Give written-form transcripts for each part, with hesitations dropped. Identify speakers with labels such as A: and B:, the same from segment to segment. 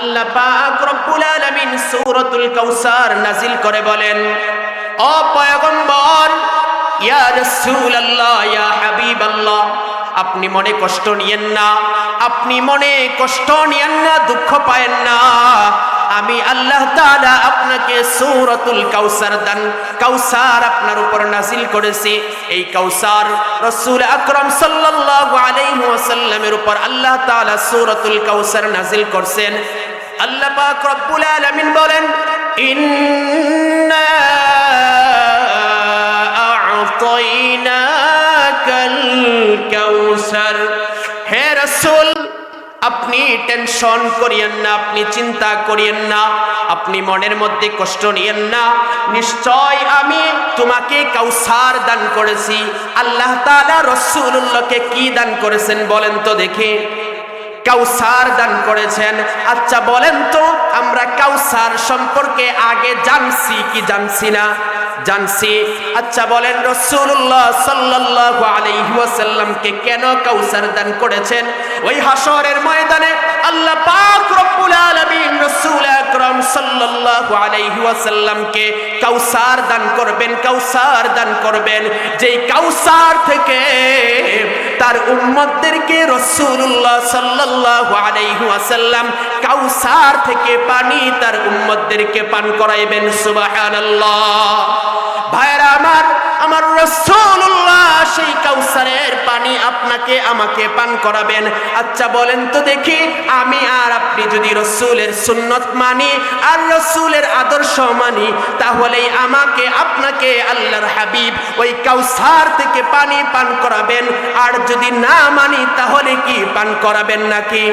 A: আল্লাহ পাক রব্বুল আলামিন সূরাতুল কাউসার নাজিল করে বলেন, ও পয়গম্বর, ইয়া রাসূলুল্লাহ, ইয়া হাবিবাল্লাহ, আপনি মনে কষ্ট নিয়েন না, আপনি মনে কষ্ট নিয়েন না, দুঃখ পায়েন না। আমি আল্লাহ তাআলা আপনাকে সূরাতুল কাউসার আপনার উপর নাজিল করেছি। এই কাউসার রাসূল আকরাম সাল্লাল্লাহু আলাইহি ওয়াসাল্লামের উপর আল্লাহ তাআলা সূরাতুল কাউসার নাজিল করছেন। আল্লাহ পাক রব্বুল আলামিন বলেন, ইন্না আ'তাইনাকাল কাউসার। হে রাসূল, আপনি টেনশন করিয়েন না, আপনি চিন্তা করিয়েন না, আপনি মনের মধ্যে কষ্ট নিয়েন না। নিশ্চয় আমি তোমাকে কাউসার দান করেছি। আল্লাহ তাআলা রাসূলুল্লাহকে কি দান করেছেন বলেন তো দেখি? কাউসার দান করেছেন। আচ্ছা বলেন তো, আমরা কাউসার সম্পর্কে আগে জানছি কি জানছি না? জানছি। আচ্ছা বলেন, রাসূলুল্লাহ সাল্লাল্লাহু আলাইহি ওয়াসাল্লামকে কেন কাউসার দান করেছেন? ওই হাশরের ময়দানে আল্লাহ পাক রব্বুল আলামিন রাসূল আকরাম সাল্লাল্লাহু আলাইহি ওয়াসাল্লামকে কাউসার দান করবেন, কাউসার দান করবেন, যেই কাউসার থেকে তার উম্মতদেরকে রাসূলুল্লাহ সাল্লাল্লাহু আলাইহি ওয়াসাল্লাম কাউসার থেকে পানি তার উম্মতদেরকে পান করাইবেন। সুবহানাল্লাহ। ভাইরা আমার রাসূলুল্লাহ সেই কাউসারের পানি আপনাকে আমাকে পান করাবেন। আচ্ছা বলেন তো দেখি, আমি আর আপনি যদি রাসূলের সুন্নাত মানি আর রাসূলের আদর্শ মানি, তাহলেই আমাকে আপনাকে আল্লাহর হাবিব ওই কাউসার থেকে পানি পান করাবেন। আর যদি না মানি তাহলে কি পান করাবেন নাকি?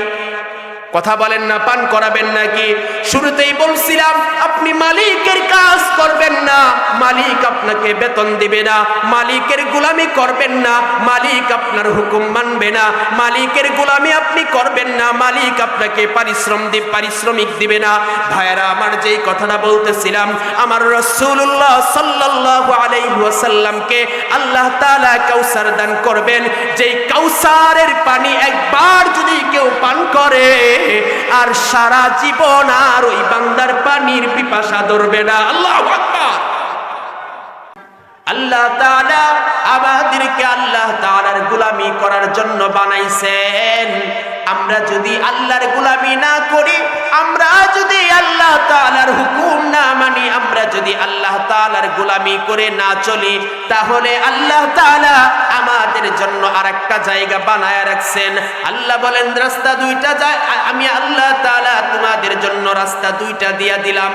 A: কথা বলেন না, পান করাবেন নাকি? শুরুতেই বলছিলাম, আপনি মালিকের কাজ করবেন না, মালিক আপনাকে বেতন দিবে না। মালিকের গোলামি করবেন না, মালিক আপনার হুকুম মানবে না। মালিকের গোলামি আপনি করবেন না, মালিক আপনাকে পারিশ্রমিক দিবে না। ভাইরা আমার, যেই কথাটা বলতেছিলাম, আমার রাসূলুল্লাহ সাল্লাল্লাহু আলাইহি ওয়াসাল্লামকে আল্লাহ তাআলা কাউসার দান করবেন। যেই কাউসারের পানি একবার যদি কেউ পান করে, আর সারা জীবন আর ওই বান্দার পানির পিপাসা ধরবে না। আল্লাহু আকবার। আল্লাহ তাআলা আমাদেরকে আল্লাহ তাআলার গোলামি করার জন্য বানাইছেন। আমরা যদি আল্লাহর গোলামি না করি, আমরা যদি আল্লাহ তাআলার হুকুম না মানি, আমরা যদি আল্লাহ তাআলার গোলামি করে না চলি, তাহলে আল্লাহ তাআলা আমাদের জন্য আরেকটা জায়গা বানায় রাখছেন। আল্লাহ বলেন, রাস্তা দুইটা যায়, আমি আল্লাহ তাআলা তোমাদের জন্য রাস্তা দুইটা দিয়া দিলাম।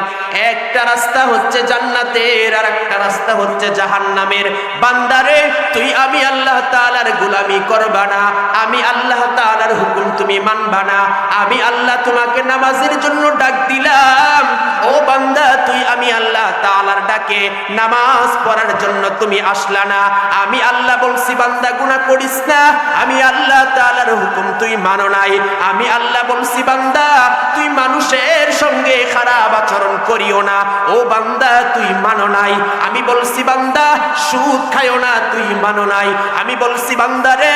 A: একটা রাস্তা হচ্ছে জান্নাতের, আর একটা রাস্তা হচ্ছে জাহান্নামের। বান্দারে, তুই আমি আল্লাহ তাআলার গোলামি করবা না, আমি আল্লাহ তাআলার হুকুম তুমি মানবা না। আমি আল্লাহ তোমাকে নামাজের জন্য ডাক দিলাম, ও বান্দা, তুই আমি আল্লাহ তাআলার ডাকে নামাজ পড়ার জন্য তুমি আসলা না। আমি আল্লাহ বলছি, বান্দা গুনাহ করিস না, আমি আল্লাহ তাআলার হুকুম তুই মানো নাই। আমি আল্লাহ বলছি, বান্দা তুই মানুষের সঙ্গে খারাপ আচরণ করিও না, ও বান্দা তুই মানো নাই। আমি বলছি, বান্দা সুদ খাইও না, তুই মানো নাই। আমি বলছি, বান্দা রে,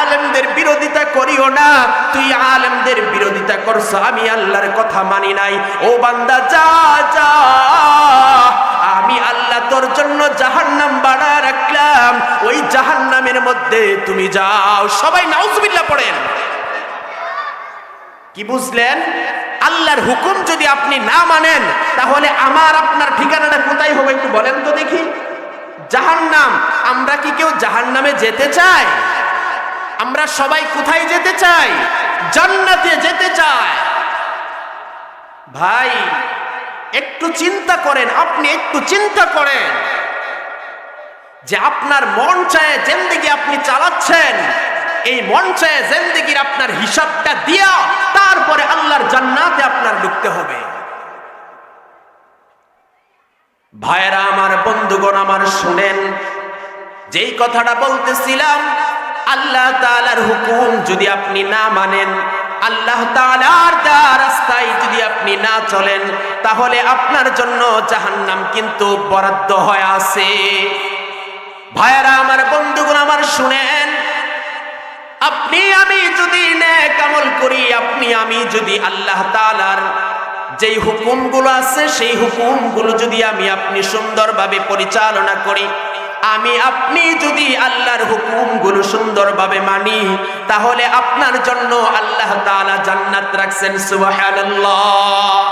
A: আলেমদের বিরোধিতা করিও না, তুই আলেমদের বিরোধিতা করছো, আমি আল্লাহর কথা মানি নাই। ও বান্দা, যা যা, আমি আল্লাহ তোর জন্য জাহান্নাম বানায় রাখলাম, ওই জাহান্নামের মধ্যে তুমি যাও। সবাই নাউজুবিল্লাহ পড়েন। কি বুঝলেন? আল্লাহর হুকুম যদি আপনি না মানেন, তাহলে আমার আপনার ঠিকানাটা কোথায় হবে একটু বলেন তো দেখি? জাহান্নাম। আমরা কি কেউ জাহান্নামে যেতে চাই? আমরা সবাই কোথায় যেতে চাই? জান্নাতে যেতে চাই। ভাই, একটু চিন্তা করেন, আপনি একটু চিন্তা করেন যে আপনার মন চায় জিন্দেগি আপনি চালাচ্ছেন, এই মন চায় জিন্দেগির আপনার হিসাবটা দিয়া তারপরে আল্লাহর জান্নাতে আপনার ঢুকতে হবে। ভাইরা আমার, বন্ধুগণ আমার, শুনেন, যেই কথাটা বলতেছিলাম, আল্লাহ তাআলার হুকুম যদি আপনি না মানেন, আল্লাহ তাআলার রাস্তায় যদি আপনি না চলেন, তাহলে আপনার জন্য জাহান্নাম কিন্তু বরাদ্দ হয়ে আছে। ভাইরা আমার, বন্ধুগণ আমার, শুনেন, আপনি আমি যদি নেক আমল করি, আপনি আমি যদি আল্লাহ তাআলার যেই হুকুমগুলো আছে সেই হুকুমগুলো যদি আমি আপনি সুন্দরভাবে পরিচালনা করি, আমি আপনি যদি আল্লাহর হুকুমগুলো সুন্দরভাবে মানি, তাহলে আপনার জন্য আল্লাহ তাআলা জান্নাত রাখছেন। সুবহানাল্লাহ।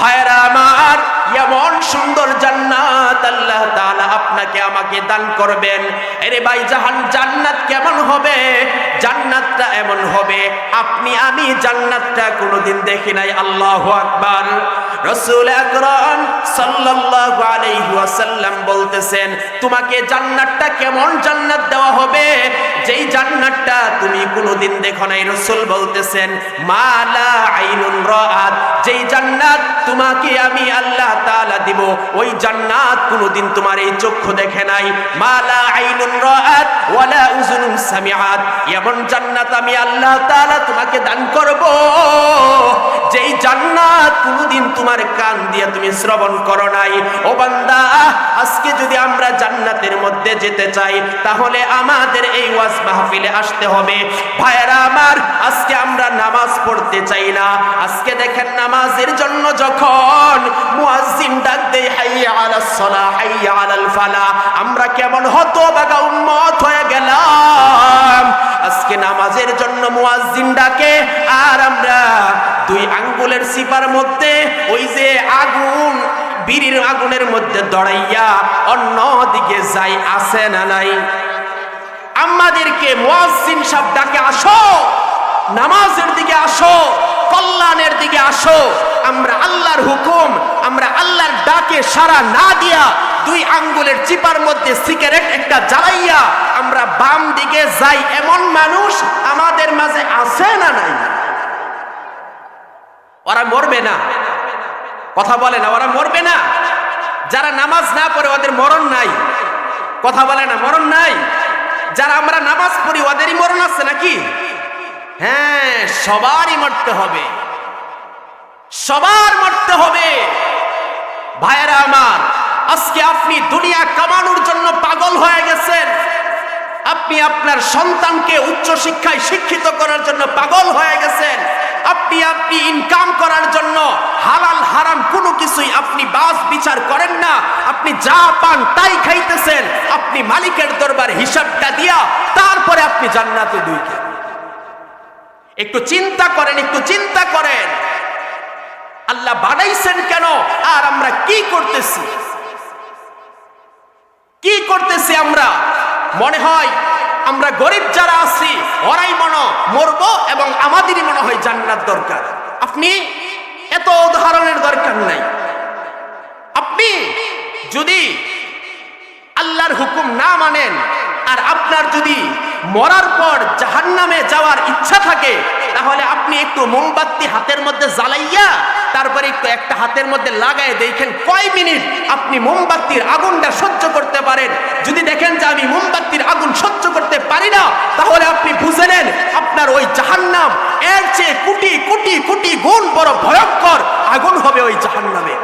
A: ভাইরা আমার, এমন সুন্দর জান্নাত আল্লাহ তাআলা আপনাকে আমাকে দান করবেন। আরে ভাই, জান্নাত কেমন হবে? জান্নাতটা এমন হবে, আপনি আমি জান্নাতটা কোনোদিন দেখি নাই। আল্লাহু আকবার। রাসূল আকরাম সাল্লাল্লাহু আলাইহি ওয়াসাল্লাম বলতেছেন, তোমাকে জান্নাতটা কেমন জান্নাত দেওয়া হবে, যেই জান্নাতটা তুমি কোনোদিন দেখো নাই। রাসূল বলতেছেন, মা লা আইনুন রাআত, যেই জান্নাত তোমাকে আমি আল্লাহ তাআলা দিব, ওই জান্নাত কোনোদিন তোমার এই চক্ষু দেখে নাই। মা লা আইনুন রাআত ওয়ালা উযুনুন সামিআত, এমন জান্নাত আমি আল্লাহ তাআলা তোমাকে দান করব, যেই জান্নাত কোনোদিন তোমার কান দিয়ে তুমি শ্রবণ করো নাই। ও বান্দা, আজকে যদি আমরা জান্নাতের মধ্যে যেতে চাই, তাহলে আমাদের এই ওয়াজ মাহফিলে আসতে হবে। ভাইরা আমার, আজকে আমরা নামাজ পড়তে চাই না। আজকে দেখেন, নামাজের জন্য যখন মুয়াজ্জিন ডাক দেয়, হাইয়া আলাস সালাহ, হাইয়া আলাল ফালাহ, আমরা কেমন হতভাগা উম্মত হয়ে গেলাম। আজকে নামাজের জন্য মুয়াজ্জিন ডাকে, আর আমরা দুই আঙ্গুলের সিপার মধ্যে ওই যে আগুন, বিড়ির আগুনের মধ্যে দড়াইয়া অন্য দিকে যাই, আছে না নাই? আমাদেরকে মুয়াজ্জিন সাহেব ডাকে, আসো নামাজের দিকে, আসো কল্যাণের দিকে আসো। আমরা আল্লাহর হুকুম, আমরা আল্লাহর ডাকে সাড়া না দিয়া দুই আঙ্গুলের চিপার মধ্যে সিগারেট একটা জ্বালাইয়া আমরা বাম দিকে যাই, এমন মানুষ আমাদের মাঝে আছে না নাই? ওরা মরবে না? কথা বলে না, ওরা মরবে না? যারা নামাজ না পড়ে ওদের মরণ নাই? কথা বলে না, মরণ নাই? যারা আমরা নামাজ পড়ি ওদেরই মরণ আছে নাকি? হ্যাঁ, সবারই মরতে হবে, সবার মরতে হবে। ভাইয়েরা আমার, আজকে আপনি দুনিয়া কামানোর জন্য পাগল হয়ে গেছেন। আপনি আপনার সন্তানকে উচ্চ শিক্ষায় শিক্ষিত করার জন্য পাগল হয়ে গেছেন। আপনি ইনকাম করার জন্য হালাল হারাম কোনো কিছুই আপনি বাস বিচার করেন না। আপনি যা পান তাই খাইতেছেন। আপনি মালিকের দরবারে হিসাবটা দিয়া তারপরে আপনি জান্নাতে ঢুকেন। একটু চিন্তা করেন, একটু চিন্তা করেন, আল্লাহ বানাইছেন কেন, আর আমরা কি করতেছি? কি করতেছি আমরা? মনে হয় আমরা গরিব যারা আছি ওরাই মরবো এবং আমাদেরই মনে হয় জান্নাত দরকার। আপনি এত উদাহরণের দরকার নাই। আপনি যদি আল্লাহর হুকুম না মানেন, আর আপনার যদি মরার পর জাহান্নামে যাওয়ার ইচ্ছা থাকে, তাহলে আপনি একটু মোমবাতি হাতের মধ্যে জ্বালাইয়া তারপরে একটু একটা হাতের মধ্যে লাগায় দেখেন কয় মিনিট আপনি মোমবাতির আগুনটা সহ্য করতে পারেন। যদি দেখেন যে আমি মোমবাতির আগুন সহ্য করতে পারি না, তাহলে আপনি বুঝে নেন আপনার ওই জাহান্নাম এর চেয়ে কোটি কোটি কোটি গুণ বড় ভয়ঙ্কর আগুন হবে ওই জাহান্নামে।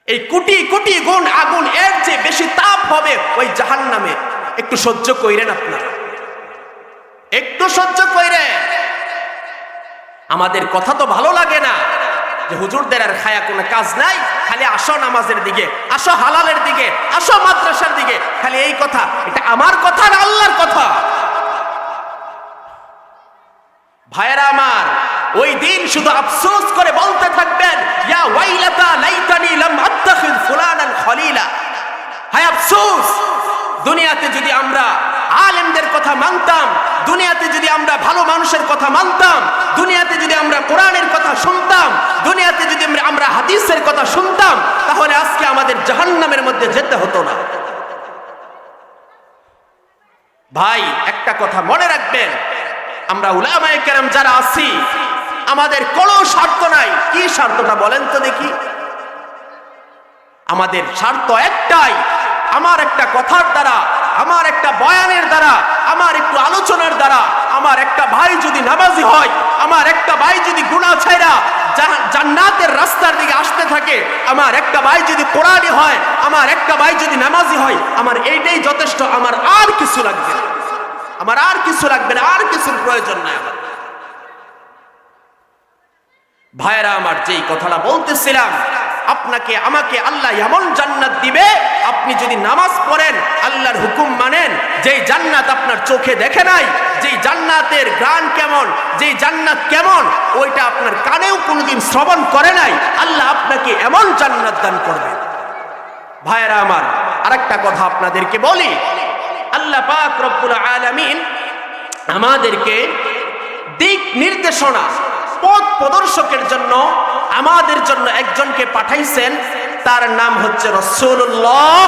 A: এই কোটি কোটি গুণ আগুন এর চেয়ে বেশি তাপ হবে ওই জাহান্নামে। একটু সহ্য কইরেন, আপনারা একটু সহ্য কইরেন। আমাদের কথা তো ভালো লাগে না যে হুজুরদের আর খায়া কোনো কাজ নাই, খালি আসো নামাজের দিকে, আসো হালালের দিকে, আসো মাদ্রাসার দিকে, খালি এই কথা। এটা আমার কথা না আল্লাহর কথা? ভাইরা আমার, ওই দিন শুধু আফসোস করে বলতে থাকবেন, ইয়া ওয়াইলাতা লাইতানি লাম আত্তাখিয ফুলানান খলিলা। হায় আফসোস, দুনিয়াতে যদি আমরা আলেমদের কথা মানতাম, দুনিয়াতে যদি আমরা ভালো মানুষের কথা মানতাম, দুনিয়াতে যদি আমরা কোরআনের কথা শুনতাম, দুনিয়াতে যদি আমরা হাদিসের কথা শুনতাম, তাহলে আজকে আমাদের জাহান্নামের মধ্যে যেতে হতো না। ভাই, একটা কথা মনে রাখবেন, আমরা উলামায়ে কেরাম যারা আছি, আমাদের কোনো স্বার্থ নাই। কি স্বার্থটা বলেন তো দেখি? আমাদের স্বার্থ একটাই, আমার একটা কথার দ্বারা, আমার একটা বয়ানের দ্বারা, আমার একটু আলোচনার দ্বারা আমার একটা ভাই যদি নামাজি হয়, আমার একটা ভাই যদি গুনাহ ছাইরা জান্নাতের রাস্তার দিকে আসতে থাকে, আমার একটা ভাই যদি কোরআনী হয়, আমার একটা ভাই যদি নামাজি হয়, আমার এইটাই যথেষ্ট, আমার আর কিছু লাগবে না, আমার আর কিছু লাগবে না, আর কিছুর প্রয়োজন নাই আমার। ভাইরা আমার, যেই কথাটা বলতেছিলাম, আপনাকে আমাকে আল্লাহ এমন জান্নাত দিবে, আপনি যদি নামাজ পড়েন, আল্লাহর হুকুম মানেন, যেই জান্নাত আপনার চোখে দেখে নাই, যেই জান্নাতের ঘ্রাণ কেমন, যেই জান্নাত কেমন, ওইটা আপনার কানেও কোনোদিন শ্রবণ করে নাই, আল্লাহ আপনাকে এমন জান্নাত দান করবে। ভাইরা আমার, আরেকটা কথা আপনাদেরকে বলি, আল্লাহ পাক রব্বুল আলামিন আমাদেরকে দিক নির্দেশনা, পথ প্রদর্শকের জন্য আমাদের জন্য একজনকে পাঠাইছেন, তার নাম হচ্ছে রাসূলুল্লাহ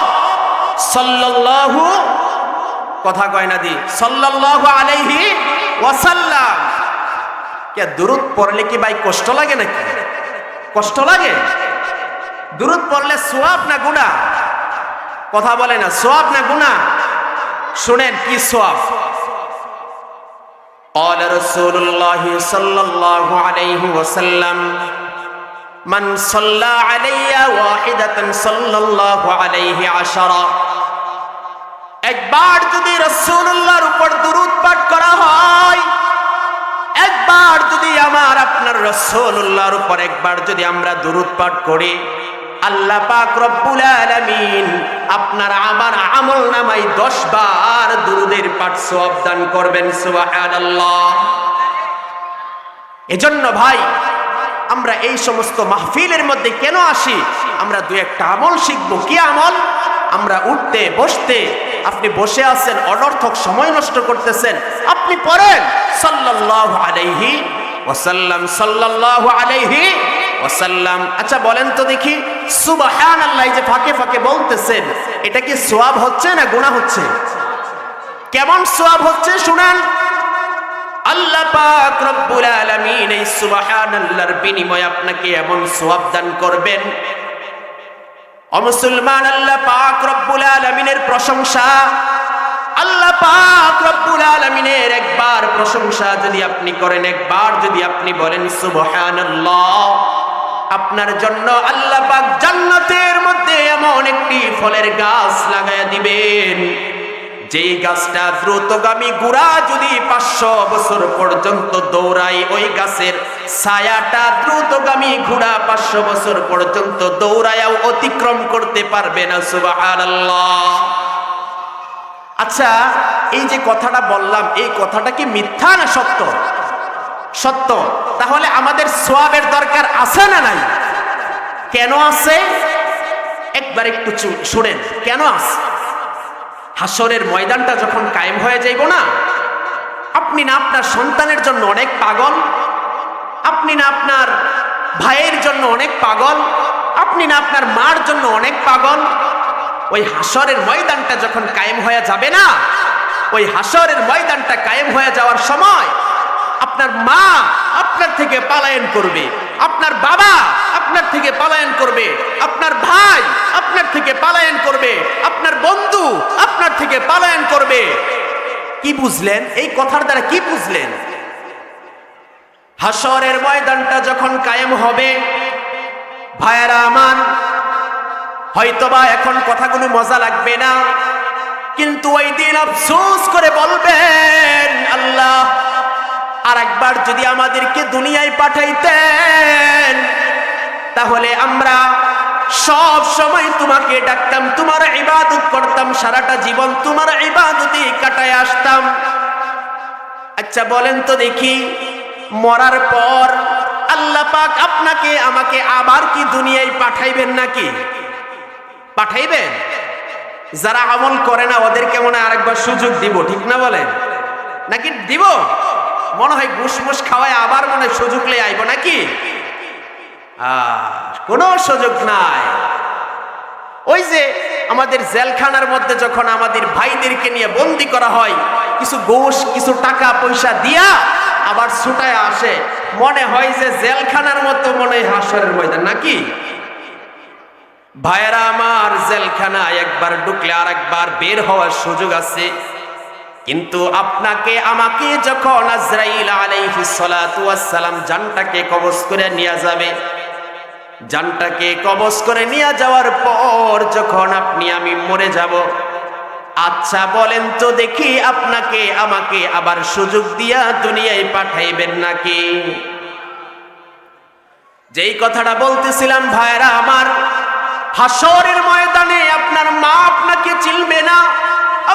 A: সাল্লাল্লাহু, কথা কয় না দি, সাল্লাল্লাহু আলাইহি ওয়াসাল্লাম। কে দুরূদ পড়লে কি ভাই কষ্ট লাগে নাকি? কষ্ট লাগে? দুরূদ পড়লে সওয়াব না গুনাহ? কথা বলে না, সওয়াব না গুনাহ? শুনেন কি সওয়াব। قال رسول الله صلى الله عليه وسلم من صلى علي واحدة صلى الله عليه عشرة। একবার যদি রাসূলুল্লাহর উপর দুরূদ পাঠ করা হয়, একবার যদি আমার আপনার রাসূলুল্লাহর উপর একবার যদি আমরা দুরূদ পাঠ করি, আল্লাহ পাক রব্বুল আলামিন আপনার আমার আমল নামায় 10 বার দুরূদের পাঠ সওয়াব দান করবেন। সুবহানাল্লাহ। এজন্য ভাই, আমরা এই সমস্ত মাহফিলের মধ্যে কেন আসি? আমরা দুই একটা আমল শিখবো। কি আমল? আমরা উঠতে বসতে, আপনি বসে আছেন, অনর্থক সময় নষ্ট করতেছেন, আপনি পড়েন সাল্লাল্লাহু আলাইহি ওয়াসাল্লাম, সাল্লাল্লাহু আলাইহি ওয়াসাল্লাম। আচ্ছা বলেন তো দেখি, সুবহানাল্লাহ যে ফাঁকে ফাঁকে বলতেছেন, এটা কি সওয়াব হচ্ছে না গুনাহ হচ্ছে? কেমন সওয়াব হচ্ছে শুনান। আল্লাহ পাক রব্বুল আলামিন এই সুবহানাল্লাহর বিনিময়ে আপনাকে এমন সওয়াব দান করবেন। ও মুসলমান, আল্লাহ পাক রব্বুল আলামিনের প্রশংসা, আল্লাহ পাক রব্বুল আলামিনের একবার প্রশংসা যদি আপনি করেন, একবার যদি আপনি বলেন সুবহানাল্লাহ, আপনার জন্য আল্লাহ পাক জান্নাতের মধ্যে এমন একটি ফলের গাছ লাগায়া দিবেন, যেই গাছটা দ্রুতগামী ঘোড়া যদি 500 বছর পর্যন্ত দৌড়ায়, ওই গাছের ছায়াটা দ্রুতগামী ঘোড়া 500 বছর পর্যন্ত দৌড়ায়াও অতিক্রম করতে পারবে না। সুবহানাল্লাহ। আচ্ছা, এই যে কথাটা বললাম, এই কথাটা কি মিথ্যা না সত্য? সত্য। তাহলে আমাদের সওয়াবের দরকার আছে না নাই? কেন আছে? একবার একটু শুনেন, কেন আছে। হাসরের ময়দানটা যখন কায়েম হয়ে যাইব না, আপনি না আপনার সন্তানের জন্য অনেক পাগল, আপনি না আপনার ভাইয়ের জন্য অনেক পাগল, আপনি না আপনার মার জন্য অনেক পাগল। ওই হাসরের ময়দানটা যখন কায়েম হয়ে যাবে না, ওই হাসরের ময়দানটা কায়েম হয়ে যাওয়ার সময় আপনার মা আপনার থেকে পলায়ন করবে, আপনার বাবা আপনার থেকে পলায়ন করবে, আপনার ভাই আপনার থেকে পলায়ন করবে, আপনার বন্ধু আপনার থেকে পলায়ন করবে। কি বুঝলেন? এই কথার দ্বারা কি বুঝলেন? হাসরের ময়দানটা যখন কায়েম হবে, ভাইয়েরা আমার, হয়তোবা এখন কথাগুলো মজা লাগবে না, কিন্তু ওই দিন আফসোস করে বলবেন, আল্লাহ আর একবার যদি আমাদেরকে দুনিয়ায় পাঠাইতেন, তাহলে আমরা সব সময় তোমাকে ডাকতাম, তোমার ইবাদত করতাম, সারাটা জীবন তোমার ইবাদতে কাটায় আসতাম। আচ্ছা বলেন তো দেখি, মরার পর আল্লাহ পাক আপনাকে আমাকে আবার কি দুনিয়ায় পাঠাইবেন নাকি? পাঠাইবেন? যারা আমল করে না ওদেরকে মনে হয় আরেকবার সুযোগ দিব, ঠিক না বলেন? নাকি দিব? মনে হয় ঘুষমুষ খাওয়ায় আবার মনে হয় সুযোগ লে আইব নাকি? কোনো সুযোগ নাই। ওই যে আমাদের জেলখানার মধ্যে যখন আমাদের ভাইদেরকে নিয়ে বন্দি করা হয়, কিছু ঘুষ কিছু টাকা পয়সা দিয়া আবার ছুটায় আসে, মনে হয় যে জেলখানার মতো মনে হয় হাসরের ময়দান নাকি? ভাইয়েরা আমার, জেলখানায় একবার ঢুকলে আর একবার বের হওয়ার সুযোগ আছে। কিন্তু আপনাকে আমাকে যখন আজরাইল আলাইহিস সালাতু ওয়াস সালাম জানটাকে কবজ করে নিয়ে যাবে, জানটাকে কবজ করে নিয়ে যাওয়ার পর যখন আপনি আমি মরে যাব, আচ্ছা বলেন তো দেখি আপনাকে আমাকে আবার সুযোগ দিয়া দুনিয়ায় পাঠাইবেন নাকি? যেই কথাটা বলতেছিলাম ভাইরা আমার, হাসরের ময়দানে আপনার মা আপনাকে চিনবে না,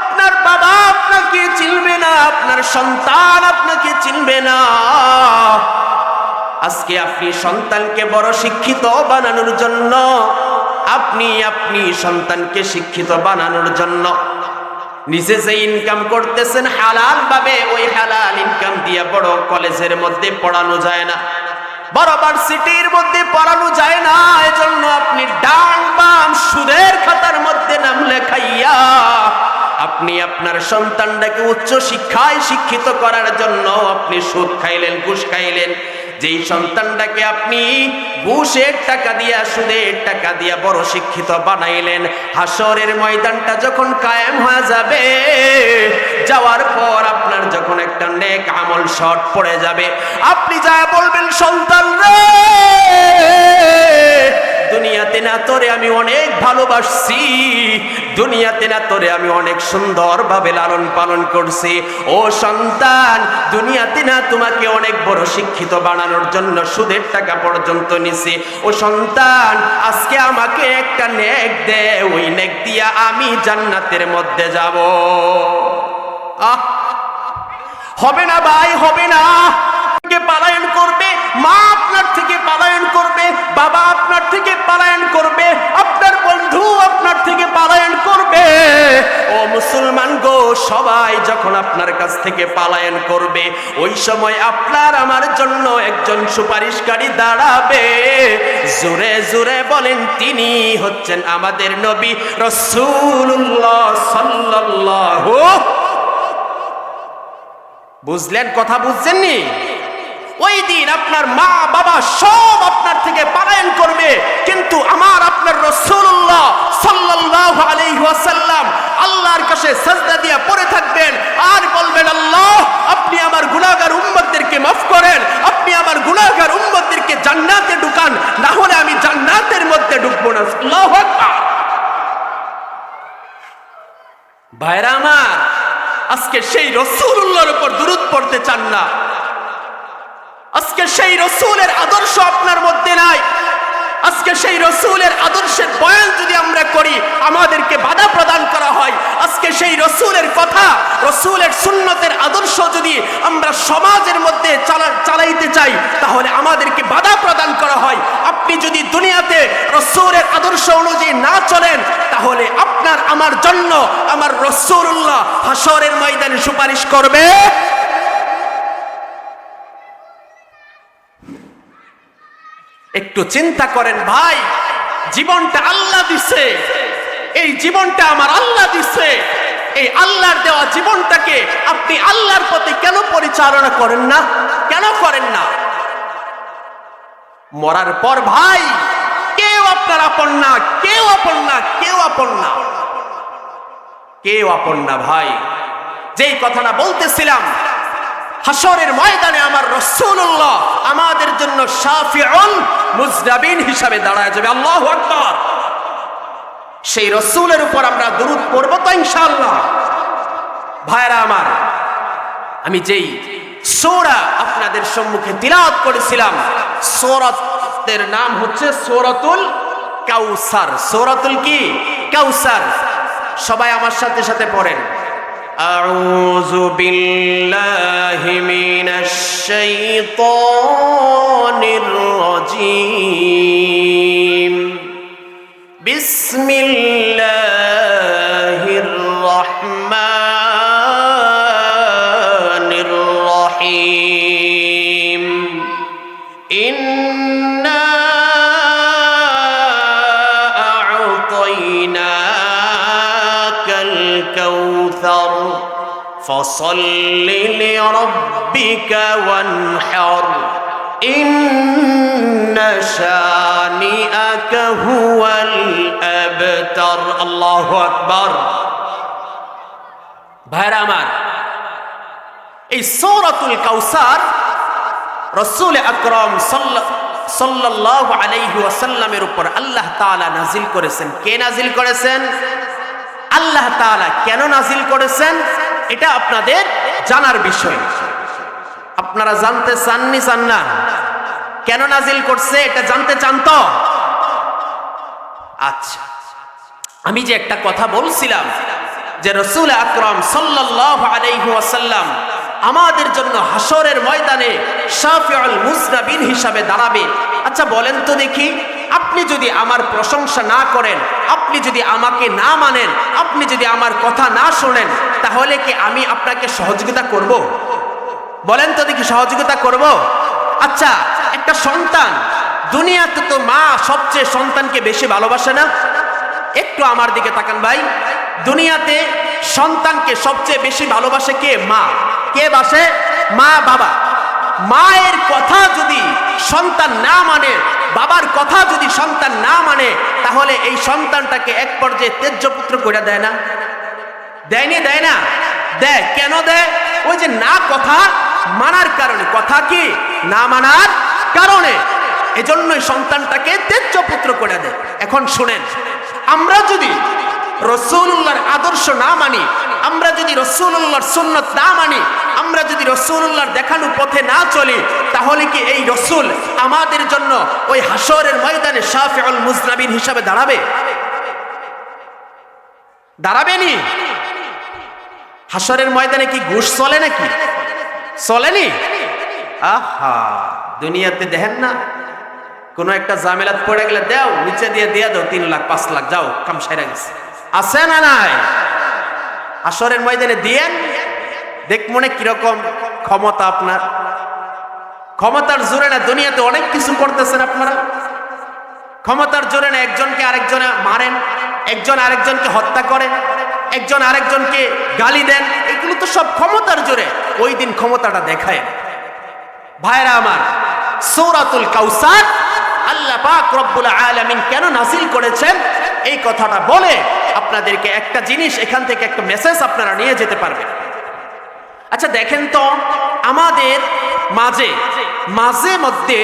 A: আপনার বাবা আপনাকে চিনবে না, আপনার সন্তান আপনাকে চিনবে না। আজকে আপনি সন্তানকে বড় শিক্ষিত বানানোর জন্য, আপনি সন্তানকে শিক্ষিত বানানোর জন্য নিজে যে ইনকাম করতেছেন হালাল ভাবে, ওই হালাল ইনকাম দিয়ে বড় কলেজের মধ্যে পড়ানো যায় না, বড় ভার্সিটির মধ্যে পড়ানো যায় না। এজন্য আপনি ডান বাম সুদের খাতার মধ্যে নাম লেখাইয়া আপনি আপনার সন্তানটাকে উচ্চ শিক্ষায় শিক্ষিত করার জন্য আপনি সুদ খাইলেন, ঘুষ খাইলেন। যেই সন্তানটাকে আপনি ঘুষের টাকা দিয়া, সুদের টাকা দিয়া বড় শিক্ষিত বানাইলেন, হাসরের ময়দানটা যখন কায়েম হয়ে যাবে, যাওয়ার পর আপনার যখন একটা নেক আমল শর্ট পড়ে যাবে, আপনি যা বলবেন, সন্তান রে, দুনিয়াতে না তোরে আমি অনেক ভালোবাসছি, দুনিয়াতে না তোরে আমি অনেক সুন্দরভাবে লালন পালন করছি। ও সন্তান, দুনিয়াতে না তোমাকে অনেক বড় শিক্ষিত বানানোর জন্য সুদের টাকা পর্যন্ত নিছি। ও সন্তান, আজকে আমাকে একটা নেক দে, ওই নেক দিয়া আমি জান্নাতের মধ্যে যাব। হবে না ভাই, হবে না। পালায়ন করবে, মা আপনার থেকে পালায়ন করবে, বাবা আপনার থেকে পালায়ন করবে, আপনার বন্ধু আপনার থেকে পালায়ন করবে। ও মুসলমান গো, সবাই যখন আপনার কাছ থেকে পালায়ন করবে, ওই সময় আপনার আমার জন্য একজন সুপারিশকারী দাঁড়াবে। জোরে জোরে বলেন, তিনি হচ্ছেন আমাদের নবী রাসূলুল্লাহ সাল্লাল্লাহু। বুঝলেন কথা? বুঝছেননি? ওই দিন আপনার মা বাবা সব আপনার থেকে পালায়ন করবে, কিন্তু আমার আপনার রাসূলুল্লাহ সাল্লাল্লাহু আলাইহি ওয়াসাল্লাম আল্লাহর কাছে সিজদা দিয়ে পড়ে থাকবেন আর বলবেন, আল্লাহ আপনি আমার গুনাহগার উম্মতদেরকে মাফ করেন, আপনি আমার গুনাহগার উম্মতদেরকে জান্নাতে ঢুকান, না হলে আমি জান্নাতের মধ্যে ঢুকবো না। আল্লাহু আকবার। ভাইরা আমার, আজকে সেই রাসূলুল্লাহর উপর দুরূদ পড়তে চান না, আজকে সেই রাসূলের আদর্শ আপনার মধ্যে নাই, আজকে সেই রাসূলের আদর্শের বয়ান যদি আমরা করি আমাদেরকে বাধা প্রদান করা হয়, আজকে সেই রাসূলের কথা, রাসূলের সুন্নতের আদর্শ যদি আমরা সমাজের মধ্যে চালাইতে চাই তাহলে আমাদেরকে বাধা প্রদান করা হয়। আপনি যদি দুনিয়াতে রাসূলের আদর্শ অনুযায়ী না চলেন তাহলে আপনার আমার জন্য আমার রাসূলুল্লাহ হাসরের ময়দানে সুপারিশ করবে। একটু চিন্তা করেন ভাই, জীবনটা আল্লাহ দিছে, এই জীবনটা আমার আল্লাহ দিছে, এই আল্লাহর দেওয়া জীবনটাকে আপনি আল্লাহর পথে কেন পরিচালনা করেন না? কেন করেন না? মরার পর ভাই কেউ আপনার আপন না, কেউ আপন না, কেউ আপন না, কেউ আপন না ভাই। যেই কথাটা বলতেছিলাম, হাসরের ময়দানে আমার রাসূলুল্লাহ আমাদের জন্য শাফিউল মুজনাবিন হিসাবে দাঁড়ায় যাবে। আল্লাহু আকবার। সেই রাসূলের উপর আমরা দুরূদ পড়ব তো ইনশাআল্লাহ। ভাইরা আমার, আমি যেই সূরা আপনাদের সম্মুখে তিলাওয়াত করেছিলাম, সূরাতের নাম হচ্ছে সূরাতুল কাউসার। সূরাতুল কি? কাউসার। সবাই আমার সাথে সাথে পড়েন, আউযু বিল্লাহি মিনাশ শাইতানির রাজীম, বিসমিল্লাহির রহমানির রহিম। ইন্না আ'তাইনাকাল কাউসার ফাসাল্লি লিরাব্বিকা ওয়ানহার ইন্না শানিআকা হুয়াল আবতার। আল্লাহু আকবার। ভাইরা আমার, এই সূরাতুল কাউসার রাসূল আকরাম সাল্লাল্লাহু আলাইহি ওয়াসাল্লামের উপর আল্লাহ তাআলা নাজিল করেছেন। কে নাজিল করেছেন? আল্লাহ তাআলা। কেন নাজিল করেছেন এটা আপনাদের জানার বিষয়। আপনারা জানতে চাননি? চান না? কেন নাজিল করছে এটা জানতে চান তো? আচ্ছা, আমি যে একটা কথা বলছিলাম যে রাসূল আকরাম সাল্লাল্লাহু আলাইহি ওয়াসাল্লাম আমাদের জন্য হাসরের ময়দানে শাফিউল মুজনাবিন হিসাবে দাঁড়াবে। আচ্ছা বলেন তো দেখি, আপনি যদি আমার প্রশংসা না করেন, আপনি যদি আমাকে না মানেন, আপনি যদি আমার কথা না শোনেন, তাহলে কি আমি আপনাকে সহযোগিতা করব? বলেন তো দেখি, সহযোগিতা করব? আচ্ছা, একটা সন্তান, দুনিয়াতে তো মা সবচেয়ে সন্তানকে বেশি ভালোবাসে না? একটু আমার দিকে তাকান ভাই। দুনিয়াতে সন্তানকে সবচেয়ে বেশি ভালোবাসে কে? মা। কে বাসে? মা, বাবা। মায়ের কথা যদি সন্তান না মানে, বাবার কথা যদি সন্তান না মানে, তাহলে এই সন্তানটাকে এক পর্যায়ে তেজ্য পুত্র করে দেয় না? দেয়নি? দেয় না? দেয়। কেন দেয়? ওই যে না কথা মানার কারণে। কথা কি? না মানার কারণে। এজন্যই সন্তানটাকে তেজ্য পুত্র করে দেয়। এখন শুনেন, আমরা যদি রাসূলুল্লাহর আদর্শ না মানি, আমরা যদি রাসূলুল্লাহর সুন্নাত না মানি, আমরা যদি রাসূলুল্লাহর দেখানো পথে না চলি, তাহলে কি এই রাসূল আমাদের জন্য ওই হাসরের ময়দানে শাফিউল মুজনাবিন হিসাবে দাঁড়াবে? দাঁড়াবেনি? হাসরের ময়দানে কি ঘুষ চলে নাকি? চলেনি? আহা, দুনিয়াতে দেখেন না, কোন একটা জামেলাত পড়ে গেলে দেও, নিচে দিয়ে দাও 3 লাখ 5 লাখ, যাও কাম সেরে গেছে। আছে না নাই? হাসরের ময়দানে দিয়েন, দেখ মনে কিরকম ক্ষমতা আপনার। ক্ষমতার জোরে না দুনিয়াতে অনেক কিছু করতেছেন আপনারা। ক্ষমতার জোরে না একজনকে আরেকজনে মারেন, একজন আরেকজনকে হত্যা করেন, একজন আরেকজনকে গালি দেন। এগুলো তো সব ক্ষমতার জোরে। ওই দিন ক্ষমতাটা দেখায়। ভাইরা আমার, সূরাতুল কাউসার আল্লাহ পাক রব্বুল আলামিন কেন নাজিল করেছেন এই কথাটা বলে আপনাদেরকে একটা জিনিস, এখান থেকে একটা মেসেজ আপনারা নিয়ে যেতে পারবেন। আচ্ছা দেখেন তো, আমাদের মাঝে মাঝে মধ্যে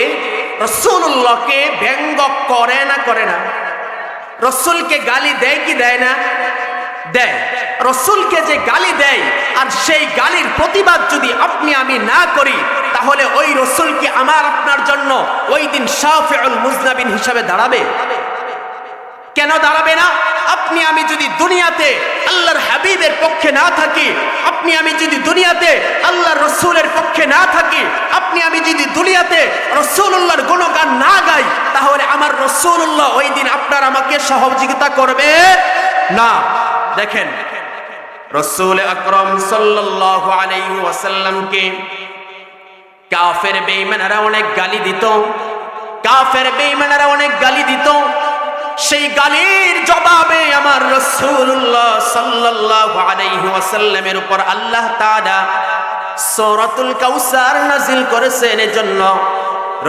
A: রাসূলুল্লাহকে ব্যঙ্গ করে না করে না? রাসূলকে গালি দেয় কি দেয় না? দেয়। রাসূলকে যে গালি দেয় আর সেই গালির প্রতিবাদ যদি আপনি আমি না করি, তাহলে ওই রাসূল কি আমার আপনার জন্য ওই দিন শাফিউল মুজনাবিন হিসাবে দাঁড়াবে? কেন দাঁড়াবে না? আপনি আমি যদি দুনিয়াতে আল্লাহর হাবিবের পক্ষে না থাকি, আপনি আমি যদি দুনিয়াতে আল্লাহর রাসূলের পক্ষে না থাকি, আপনি আমি যদি দুনিয়াতে রাসূলুল্লাহর গুণগান না গাই, তাহলে আমার রাসূলুল্লাহ ওই দিন আপনার আমাকে সহযোগিতা করবে না। দেখেন, রাসূল আকরাম সাল্লাল্লাহু আলাইহি ওয়াসাল্লামকে কাফের বেঈমানরা অনেক গালি দিত। কাফের বেঈমানরা অনেক গালি দিত। সেই গালির জবাবে আমার রাসূলুল্লাহ সাল্লাল্লাহু আলাইহি ওয়াসাল্লামের উপর আল্লাহ তাআলা সূরাতুল কাউসার নাযিল করেছেন। এজন্য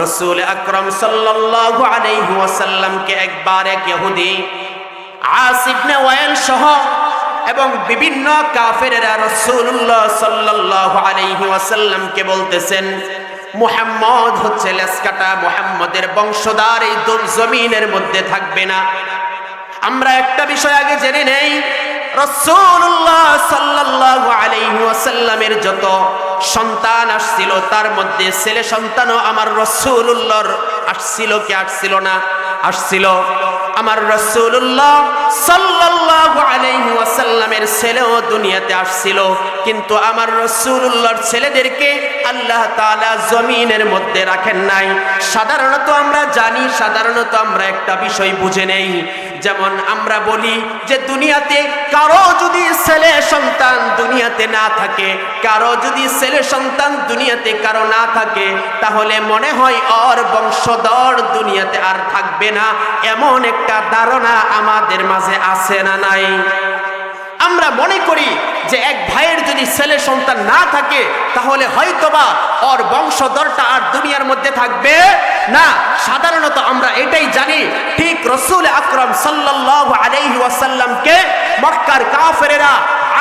A: রাসূল আকরাম সাল্লাল্লাহু আলাইহি ওয়াসাল্লামকে একবার এক ইহুদি আস ইবনে ওয়াইল সহ এবং বিভিন্ন কাফেরেরা রাসূলুল্লাহ সাল্লাল্লাহু আলাইহি ওয়াসাল্লামকে বলতেছেন, মুহাম্মদ হচ্ছে লেসকাটা, মুহাম্মদের বংশধর এই জমিনের মধ্যে থাকবে না। আমরা একটা বিষয় আগে জেনে নেই, রাসূলুল্লাহ সাল্লাল্লাহু আলাইহি ওয়াসাল্লামের যত সন্তান আসছিল, তার মধ্যে ছেলে সন্তানও আমার রাসূলুল্লাহর আসছিল কি আসছিল না? আসছিল। আমার রাসূলুল্লাহ সাল্লাল্লাহু আলাইহি ওয়াসাল্লামের ছেলেও দুনিয়াতে আসছিল, কিন্তু আমার রাসূলুল্লাহর ছেলেদেরকে আল্লাহ তাআলা জমিনের মধ্যে রাখেন নাই। সাধারণত আমরা জানি, সাধারণত আমরা একটা বিষয় বুঝে নেই, যেমন আমরা বলি যে দুনিয়াতে কারো যদি ছেলে সন্তান দুনিয়াতে না থাকে, কারো যদি ছেলে সন্তান দুনিয়াতে কারো না থাকে, তাহলে মনে হয় ওর বংশধর দুনিয়াতে আর থাকবে না। এমন একটা ধারণা আমাদের মাঝে আছে না নাই? আমরা মনে করি যে এক ভাইয়ের যদি ছেলে সন্তান না থাকে তাহলে হয়তোবা ওর বংশধরটা আর দুনিয়ার মধ্যে থাকবে না। সাধারণত আমরা এটাই জানি। ঠিক রাসূল আকরাম সাল্লাল্লাহু আলাইহি ওয়াসাল্লামকে মক্কার কাফেরেরা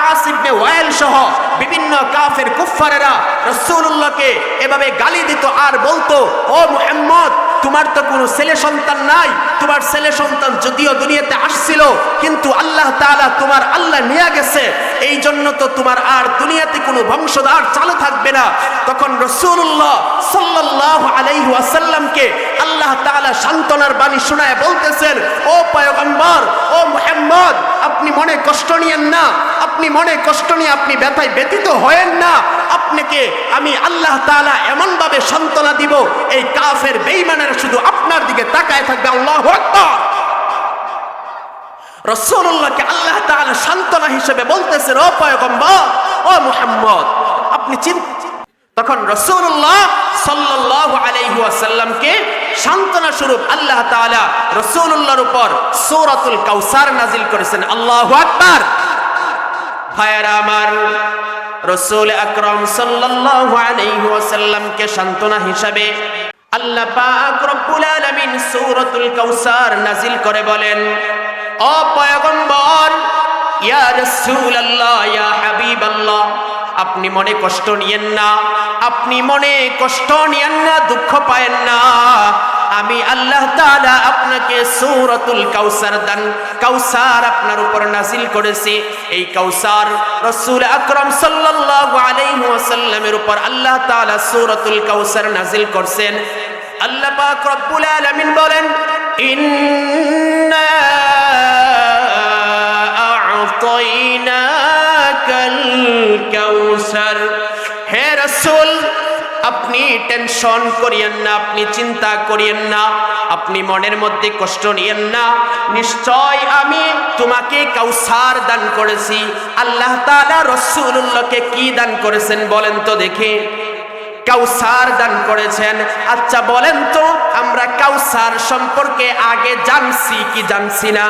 A: আস ইবনে ওয়াইল সহ বিভিন্ন কাফের কুফফারেরা রাসূলুল্লাহকে এভাবে গালি দিত আর বলতো, ও মুহাম্মদ, তোমার তো কোনো ছেলে সন্তান নাই, তোমার ছেলে সন্তান যদিও দুনিয়াতে আসছিল কিন্তু আল্লাহ তাআলা তোমার আল্লাহ নিয়ে গেছে, এই জন্য তো তোমার আর দুনিয়াতে কোনো বংশধর চালু থাকবে না। তখন রাসূলুল্লাহ সাল্লাল্লাহু আলাইহি ওয়াসাল্লামকে আল্লাহ তাআলা সান্ত্বনার বাণী শোনায় বলতেছেন, ও পয়গম্বর, ও মুহাম্মদ, আপনি মনে কষ্ট নিয়েন না, আপনি মনে কষ্ট নিয়ে আপনি ব্যথায় ব্যথিত হয়েন না। আপনাকে আমি আল্লাহ তাআলা এমন ভাবে সান্ত্বনা দিব, এই কাফের বেঈমানেরা শুধু আপনার দিকে তাকায় থাকবে। আল্লাহু আকবার। রাসূলুল্লাহকে আল্লাহ তাআলা সান্ত্বনা হিসেবে বলতেছেন, ও পয়গম্বর, ও মুহাম্মদ, আপনি তখন রাসূলুল্লাহ সাল্লাল্লাহু আলাইহি ওয়াসাল্লামকে সান্ত্বনা স্বরূপ আল্লাহ তাআলা রাসূলুল্লাহর উপর সূরাতুল কাউসার নাজিল করেছেন। আল্লাহু আকবার। ভাইরা আমার, রাসূল আকরাম সাল্লাল্লাহু আলাইহি ওয়াসাল্লামকে সান্ত্বনা হিসেবে আল্লাহ পাক রব্বুল আলামিন সূরাতুল কাউসার নাজিল করে বলেন, ও পয়গম্বর, ইয়া রাসূলুল্লাহ, ইয়া হাবিবাল্লাহ, আপনি মনে কষ্ট নিয়েন না, আপনি মনে কষ্ট নিয়েন না, দুঃখ পায়েন না। আমি আল্লাহ তাআলা আপনাকে সূরাতুল কাউসার আপনার উপর নাজিল করেছি। এই কাউসার রাসূল আকরাম সাল্লাল্লাহু আলাইহি ওয়াসাল্লামের উপর আল্লাহ তাআলা সূরাতুল কাউসার নাজিল করছেন। আল্লাহ পাক রব্বুল আলামিন বলেন, ইন্না আ'তাইনাকাল কাউসার। হে রাসূল, আপনি টেনশন করিয়েন না, আপনি চিন্তা করিয়েন না, আপনি মনের মধ্যে কষ্ট নিয়েন না। নিশ্চয় আমি তোমাকে কাউসার দান করেছি। আল্লাহ তাআলা রাসূলুল্লাহকে কি দান করেছেন বলেন তো দেখি? কাউসার দান করেছেন। আচ্ছা বলেন তো, আমরা কাউসার সম্পর্কে আগে জানছি কি জানছি না?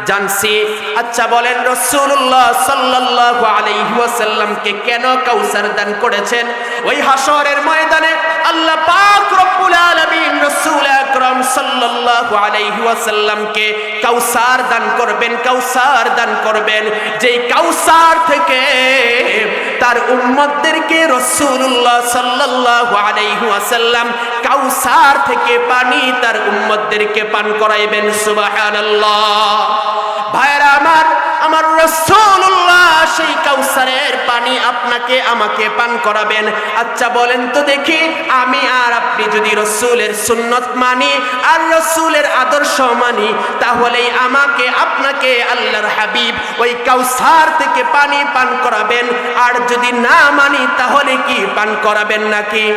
A: জানছি। আচ্ছা বলেন, রাসূলুল্লাহ সাল্লাল্লাহু আলাইহি ওয়াসাল্লামকে কেন কাউসার দান করেছেন? ওই হাশরের ময়দানে আল্লাহ পাক রব্বুল আলামিন রাসূল আকরাম সাল্লাল্লাহু আলাইহি ওয়াসাল্লামকে কাউসার দান করবেন, কাউসার দান করবেন, যেই কাউসার থেকে তার উম্মতদেরকে রাসূলুল্লাহ সাল্লাল্লাহু আলাইহি ওয়াসাল্লাম কাউসার থেকে পানি তার উম্মতদেরকে পান করাইবেন। সুবহানাল্লাহ। ভাইরা আমার রাসূলুল্লাহ সেই কাউসারের পানি আপনাকে আমাকে পান করাবেন। আচ্ছা বলেন তো দেখি, আমি আর আপনি যদি রাসূলের সুন্নাত মানি আর রাসূলের আদর্শ মানি, তাহলেই আমাকে আপনাকে আল্লাহর হাবিব ওই কাউসার থেকে পানি পান করাবেন। আর যদি না মানি তাহলে কি পান করাবেন নাকি?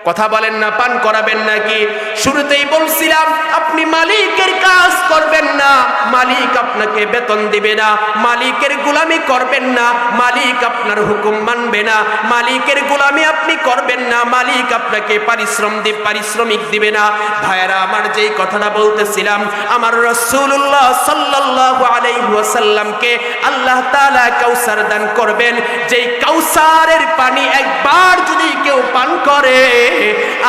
A: কথা বলেন না, পান করাবেন নাকি? শুরুতেই বলছিলাম, আপনি মালিকের কাজ করবেন না, মালিক আপনাকে বেতন দিবে না, মালিকের গোলামি করবেন না, মালিক আপনার হুকুম মানবে না, মালিকের গোলামি আপনি করবেন না, মালিক আপনাকে পারিশ্রমিক দিবে না। ভাইরা আমার, যেই কথাটা বলতেছিলাম, আমার রাসূলুল্লাহ সাল্লাল্লাহু আলাইহি ওয়াসাল্লামকে আল্লাহ তাআলা কাউসার দান করবেন, যেই কাউসারের পানি একবার যদি কেউ পান করে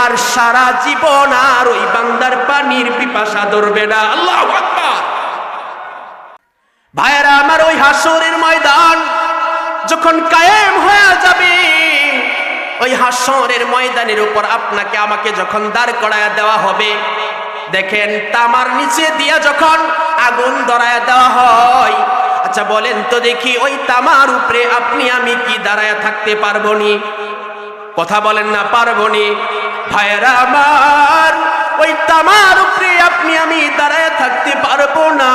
A: আর সারা জীবন আর ওই বান্দার পানির পিপাসা ধরবে না। আল্লাহু আকবার। ভাইরা আমার, ওই হাশরের ময়দান যখন কায়েম হয়ে যাবে, ওই হাশরের ময়দানের উপর আপনাকে আমাকে যখন দাঁড় করায়া দেওয়া হবে, দেখেন তামার নিচে দিয়া যখন আগুন ধরায়া দেওয়া হয়, আচ্ছা বলেন তো দেখি, ওই তামার উপরে আপনি আমি কি দাঁড়ায়া থাকতে পারবো নি? কথা বলেন না, পারবো নি? ভাইরা আমার, ওই তামার উপরে আপনি আমি দাঁড়ায় থাকতে পারবো না।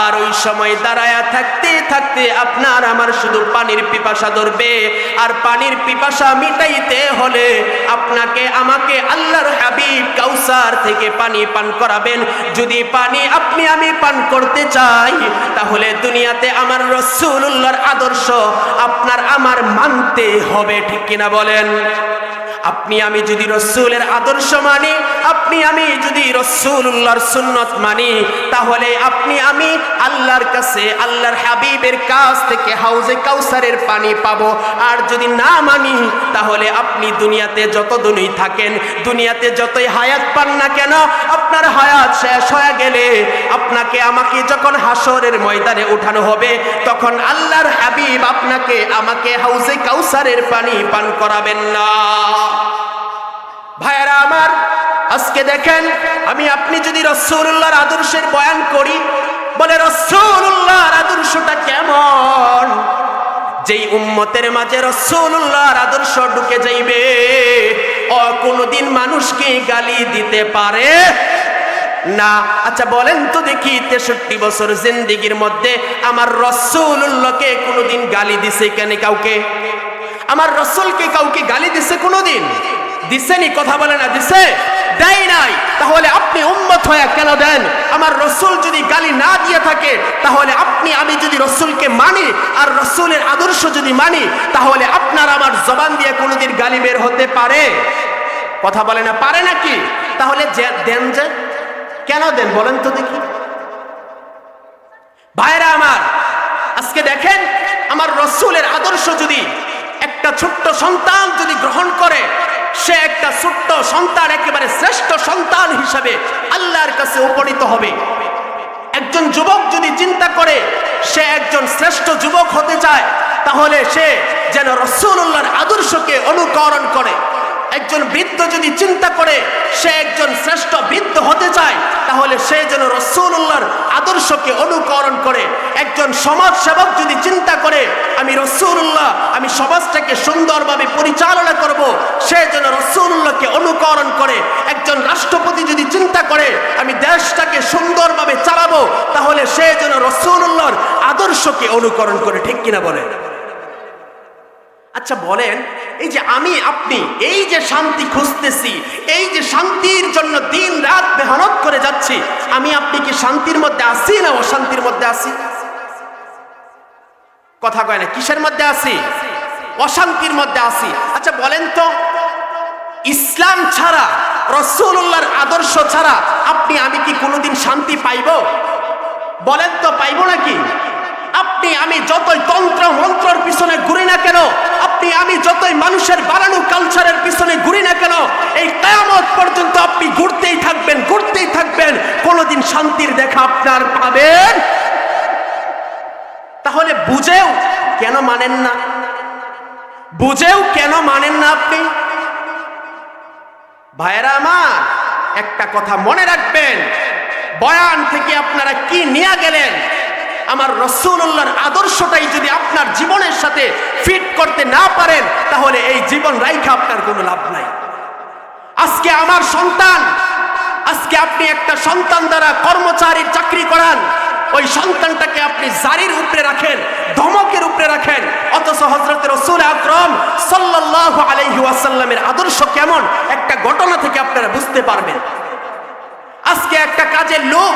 A: আর ওই সময় দাঁড়ায়া থাকতে থাকতে আপনার আমার শুধু পানির পিপাসা ধরবে। আর পানির পিপাসা মিটাইতে হলে আপনাকে আমাকে আল্লাহর হাবিব কাউসার থেকে পানি পান করাবেন। যদি পানি আপনি আমি পান করতে চাই, তাহলে দুনিয়াতে আমার রাসূলুল্লাহর আদর্শ আপনার আমার মানতে হবে, ঠিক কিনা বলেন? আপনি আমি যদি রাসূলের আদর্শ মানি, আপনি আমি যদি রাসূলুল্লাহর সুন্নাত মানি, তাহলে আপনি আমি আল্লাহর কাছে, আল্লাহর হাবিবের কাছ থেকে হাউজে কাউসারের পানি পাবো। আর যদি না মানি, তাহলে আপনি দুনিয়াতে যত দিনই থাকেন, দুনিয়াতে যতই হায়াত পান না কেন, আপনার হায়াত শেষ হয়ে গেলে আপনাকে আমাকে যখন হাসরের ময়দানে উঠানো হবে, তখন আল্লাহর হাবিব আপনাকে আমাকে হাউজে কাউসারের পানি পান করাবেন না। ভাইরা আমার, আজকে দেখেন, আমি আপনি যদি রাসূলুল্লাহর আদর্শের বয়ান করি, বলে রাসূলুল্লাহর আদর্শটা কেমন, যেই উম্মতের মাঝে রাসূলুল্লাহর আদর্শ ঢুকে যাইবে, ও কোনোদিন মানুষকে গালি দিতে পারে না। আচ্ছা বলেন তো দেখি, 63 বছর জিন্দেগির মধ্যে আমার রাসূলুল্লাহকে কোনোদিন গালি দিছে কেন? কাউকে? আমার রাসূলকে কাউকে গালি দিছে কোনোদিন? দিছেনি? কথা বলে না, দিছে? দেয় নাই। তাহলে আপনি উম্মত হয়ে কেন দেন? আমার রাসূল যদি গালি না দিয়ে থাকে, তাহলে আপনি আমি যদি রাসূলকে মানি আর রাসূলের আদর্শ যদি মানি, তাহলে আপনার আমার জবান দিয়ে কোনোদিন গালি বের হতে পারে? কথা বলে না, পারে নাকি? তাহলে দেন যে কেন দেন বলেন তো দেখি। ভাইরা আমার, আজকে দেখেন, আমার রাসূলের আদর্শ যদি একটা ছোট্ট সন্তান যদি গ্রহণ করে, সে একটা ছোট্ট সন্তান একেবারে শ্রেষ্ঠ সন্তান হিসাবে আল্লাহর কাছে উপনীত হবে। একজন যুবক যদি চিন্তা করে সে একজন শ্রেষ্ঠ যুবক হতে চায়, তাহলে সে যেন রাসূলুল্লাহর আদর্শকে অনুকরণ করে। একজন বৃদ্ধ যদি চিন্তা করে সে একজন শ্রেষ্ঠ বৃদ্ধ হতে চায়, তাহলে সে যেন রাসূলুল্লাহর আদর্শকে অনুকরণ করে। একজন সমাজ সেবক যদি চিন্তা করে আমি রাসূলুল্লাহ, আমি সমাজটাকে সুন্দরভাবে পরিচালনা করব, সে যেন রাসূলুল্লাহকে অনুকরণ করে। একজন রাষ্ট্রপতি যদি চিন্তা করে আমি দেশটাকে সুন্দরভাবে চালাবো, তাহলে সে যেন রাসূলুল্লাহর আদর্শকে অনুকরণ করে। ঠিক কিনা বলেন? আচ্ছা বলেন, এই যে আমি আপনি এই যে শান্তি খুঁজতেছি, এই যে শান্তির জন্য দিন রাত মেহনত করে যাচ্ছি, আমি আপনি কি শান্তির মধ্যে আছি না অশান্তির মধ্যে আছি? কথা কয় না, কিসের মধ্যে আছি? অশান্তির মধ্যে আছি। আচ্ছা বলেন তো, ইসলাম ছাড়া, রাসূলুল্লাহর আদর্শ ছাড়া আপনি আমি কি কোনোদিন শান্তি পাইব? বলেন তো, পাইব নাকি? আপনি আমি যতই তন্ত্র মন্ত্রের পিছনে ঘুরি না কেন, আপনি আমি যতই মানুষের বানানো কালচারের পিছনে ঘুরি না কেন, এই কিয়ামত পর্যন্ত আপনি ঘুরতেই থাকবেন, ঘুরতেই থাকবেন, কোনোদিন শান্তির দেখা আপনার পাবেন। তাহলে বুঝেও কেন মানেন না? বুঝেও কেন মানেন না আপনি? ভাইরা আমার, একটা কথা মনে রাখবেন, বয়ান থেকে আপনারা কি নিয়ে গেলেন, আমার রাসূলুল্লাহর আদর্শটাই যদি আপনার জীবনের সাথে ফিট করতে না পারেন, তাহলে এই জীবন রাইখা আপনার কোনো লাভ নাই। আজকে আমার সন্তান, আজকে আপনি একটা সন্তান দ্বারা কর্মচারীর চাকরি করান, ওই সন্তানটাকে আপনি জারির উপরে রাখেন, ধমকের উপরে রাখেন, অথচ হযরত রাসূল আকরাম সাল্লাল্লাহু আলাইহি ওয়াসাল্লামের আদর্শ কেমন একটা ঘটনা থেকে আপনারা বুঝতে পারবেন। আজকে একটা কাজের লোক,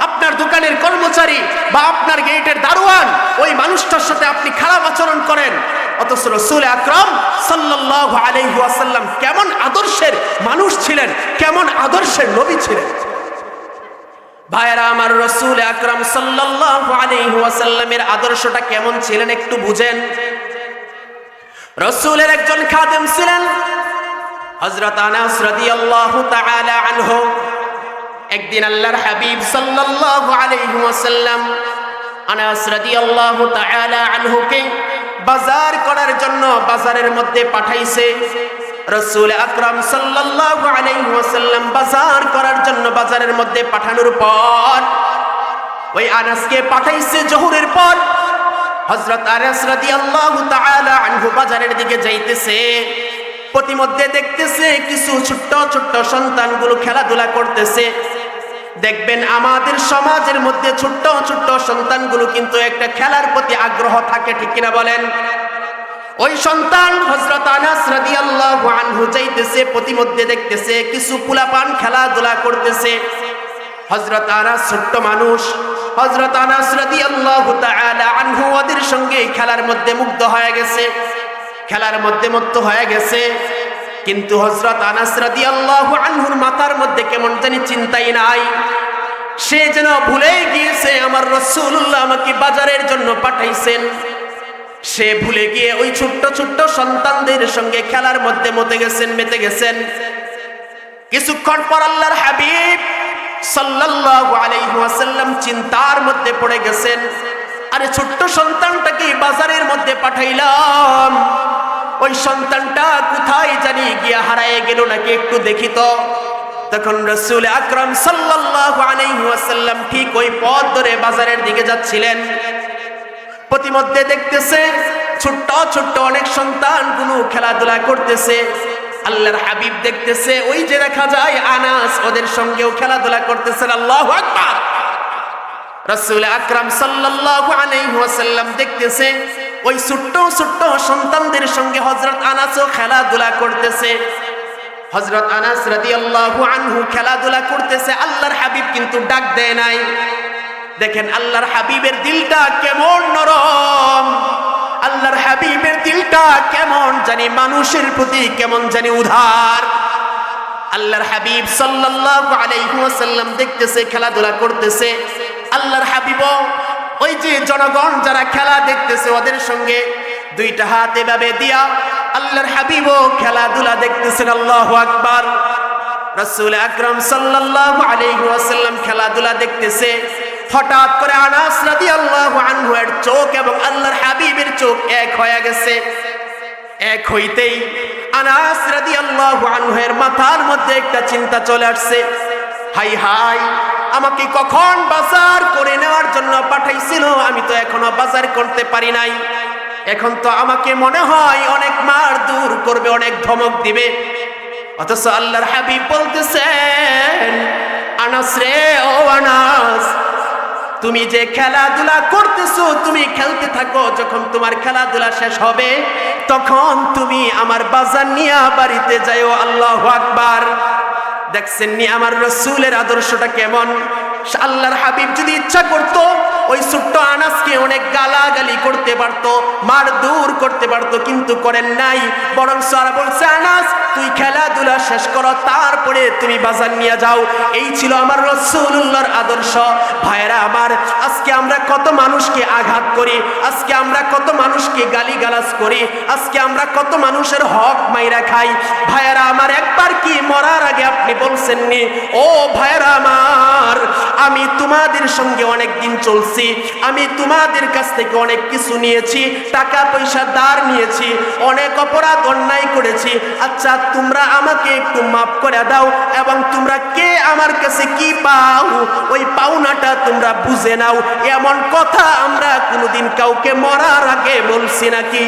A: আপনার দোকানের কর্মচারী বা আপনার গেটের দারোয়ান, ওই মানুষটার সাথে আপনি খারাপ আচরণ করেন, অথচ রাসূল আকরাম সাল্লাল্লাহু আলাইহি ওয়াসাল্লাম কেমন আদর্শের মানুষ ছিলেন, কেমন আদর্শের নবী ছিলেন। ভাইরা আমার, রাসূল আকরাম সাল্লাল্লাহু আলাইহি ওয়াসাল্লামের আদর্শটা কেমন ছিলেন একটু বুঝেন। রাসূলের একজন খাদেম ছিলেন হযরত আনাস রাদিয়াল্লাহু তাআলা আনহু। একদিন আল্লাহর হাবিব সাল্লাল্লাহু আলাইহি ওয়াসাল্লাম আনাস রাদিয়াল্লাহু তাআলা আনহুকে বাজার করার জন্য বাজারের মধ্যে পাঠাইছে। রাসূল আকরাম সাল্লাল্লাহু আলাইহি ওয়াসাল্লাম বাজার করার জন্য বাজারের মধ্যে পাঠানোর পর ওই আনাসকে পাঠাইছে জোহরের পর। হযরত আনাস রাদিয়াল্লাহু তাআলা আনহু বাজারের দিকে যাইতেছে, প্রতিমধ্যে দেখতেছে কিছু ছোট্ট ছোট্ট সন্তানগুলো খেলাধুলা করতেছে। দেখবেন আমাদের সমাজের মধ্যে ছোট্ট ছোট্ট সন্তানগুলো কিন্তু একটা খেলার প্রতি আগ্রহ থাকে, ঠিক কিনা বলেন? ওই সন্তান হযরত আনাস রাদিয়াল্লাহু আনহু যাইতেছে, প্রতিমধ্যে দেখতেছে কিছু পোলাপান খেলাধুলা করতেছে। হযরত আনাস ছোট্ট মানুষ, হযরত আনাস রাদিয়াল্লাহু তাআলা আনহু ওদের সঙ্গে খেলার মধ্যে মুগ্ধ হয়ে গেছে, খেলার মধ্যে মত্ত হয়ে গেছে। কিন্তু হযরত আনাস রাদিয়াল্লাহু আনহুর মাথার মধ্যে কেমন জানি চিন্তাই নাই। সে যেন ভুলেই গিয়েছে আমার রাসূলুল্লাহ আমাকে বাজারের জন্য পাঠাইছেন। সে ভুলে গিয়ে ওই ছোট্ট ছোট্ট সন্তানদের সঙ্গে খেলার মধ্যে মেতে গেছেন। কিছুক্ষণ পর আল্লাহর হাবিব সাল্লাল্লাহু আলাইহি ওয়াসাল্লাম চিন্তার মধ্যে পড়ে গেছেন। আরে ছোট্ট সন্তানটাকে বাজারের মধ্যে পাঠাইলাম, ওই সন্তানটা কোথায় জানি গিয়ে হারায় গেল নাকি একটু দেখি তো। তখন রাসূল আকরাম সাল্লাল্লাহু আলাইহি ওয়াসাল্লাম ঠিক ওই পথ ধরে বাজারের দিকে যাচ্ছিলেন। প্রতিমধ্যে দেখতেছে ছোট্ট ছোট্ট অনেক সন্তানগুলো খেলাধুলা করতেছে। আল্লাহর হাবিব দেখতেছে ওই যে দেখা যায় আনাস ওদের সঙ্গেও খেলাধুলা করতেছেন। আল্লাহু আকবার। রাসূল আকরাম সাল্লাল্লাহু আলাইহি ওয়াসাল্লাম দেখতেছে ওই ছোট্ট ছোট্ট সন্তানদের সঙ্গে হযরত আনাসও খেলাধুলা করতেছে। হযরত আনাস রাদিয়াল্লাহু আনহু খেলাধুলা করতেছে, আল্লাহর হাবিব কিন্তু ডাক দেয় নাই। দেখেন আল্লাহর হাবিবের দিলটা কেমন নরম, আল্লাহর হাবিবের দিলটা কেমন জানি মানুষের প্রতি কেমন জানি উদার। আল্লাহর হাবিব সাল্লাল্লাহু আলাইহি ওয়াসাল্লাম দেখতেছে খেলাধুলা করতেছে। আল্লাহর হাবিবও ওই যে জনগণ যারা খেলা দেখতেছে ওদের সঙ্গে দুইটা হাত এভাবে দিয়া আল্লাহর হাবিবও খেলাধুলা দেখতেছেন। আল্লাহু আকবার। রাসূল আকরাম সাল্লাল্লাহু আলাইহি ওয়াসাল্লাম খেলাধুলা দেখতেছে। হঠাৎ করে আনাস রাদিয়াল্লাহু আনহু এর চোখ এবং আল্লাহর হাবিবের চোখ এক হয়ে গেছে। এক হইতেই আনাস রাদিয়াল্লাহু আনহু এর মাথার মধ্যে একটা চিন্তা চলে আসছে, হাই হাই, আমাকে কখন বাজার করে নেওয়ার জন্য পাঠাইছিল, আমি তো এখনো বাজার করতে পারি নাই। এখন তো আমাকে মনে হয় অনেক মার দূর করবে, অনেক ধমক দিবে। অথচ আল্লাহর হাবিব বলতেছেন, আনাস রে, ও আনাস, তুমি যে খেলাধুলা করতেছো তুমি খেলতে থাকো, যখন তোমার খেলাধুলা শেষ হবে তখন তুমি আমার বাজার নিয়ে বাড়িতে যাও। আল্লাহু আকবার। দেখছেন নি আমার রাসূলের আদর্শটা কেমন। আল্লাহর হাবিব যদি ইচ্ছা করতো ওই ছোট্ট আনাসকে অনেক গালাগালি করতে পারতো, মার দূর করতে পারতো, কিন্তু করেন নাই। বরং সারা বলছে, আনাস তুই খেলাধুলা শেষ করো, তারপরে তুমি বাজার নিয়ে যাও। এই ছিল আমার রাসূলুল্লাহর আদর্শ। ভাইরা আমার, আজকে আমরা কত মানুষকে আঘাত করি, আজকে আমরা কত মানুষকে গালিগালাজ করি, আজকে আমরা কত মানুষের হক মাইরা খাই। ভাইরা আমার, একবার কি মরার আগে আপনি বলছেন নি, ও ভাইরা আমার, আমি তোমাদের সঙ্গে অনেক দিন চলছি, আমি তোমাদের কাছ থেকে অনেক কিছু নিয়েছি, টাকা পয়সা ধার নিয়েছি, অনেক অপরাধ অন্যায় করেছি, আচ্ছা তোমরা আমাকে একটু মাফ করে দাও, এবং তোমরা কে আমার কাছে কি পাও ওই পাওনাটা তোমরা বুঝে নাও। এমন কথা আমরা কোনোদিন কাউকে মরার আগে বলছি নাকি?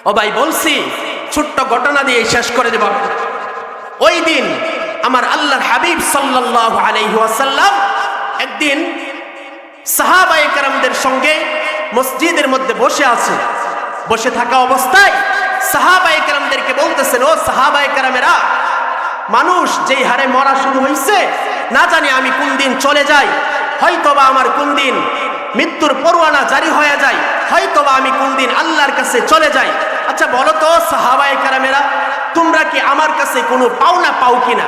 A: ও ভাই, বলছি। ছোট্ট ঘটনা দিয়ে শেষ করে দেব। ওই দিন আমার আল্লাহর হাবিব সাল্লাল্লাহু আলাইহি ওয়াসাল্লাম একদিন সাহাবায়ে কেরামদের সঙ্গে মসজিদের মধ্যে বসে আছে। বসে থাকা অবস্থায় সাহাবায়ে কেরামদেরকে বলতেছেন, ও সাহাবায়ে কেরামেরা, মানুষ যেই হারে মরা শুরু হয়েছে, না জানি আমি কোন দিন চলে যাই, হয়তোবা আমার কোন দিন মৃত্যুর পরোয়ানা জারি হয়ে যায়, হয়তোবা আমি কোন দিন আল্লাহর কাছে চলে যাই। আচ্ছা বলো তো সাহাবায়ে কেরামেরা, তোমরা কি আমার কাছে কোনো পাওনা পাও কিনা?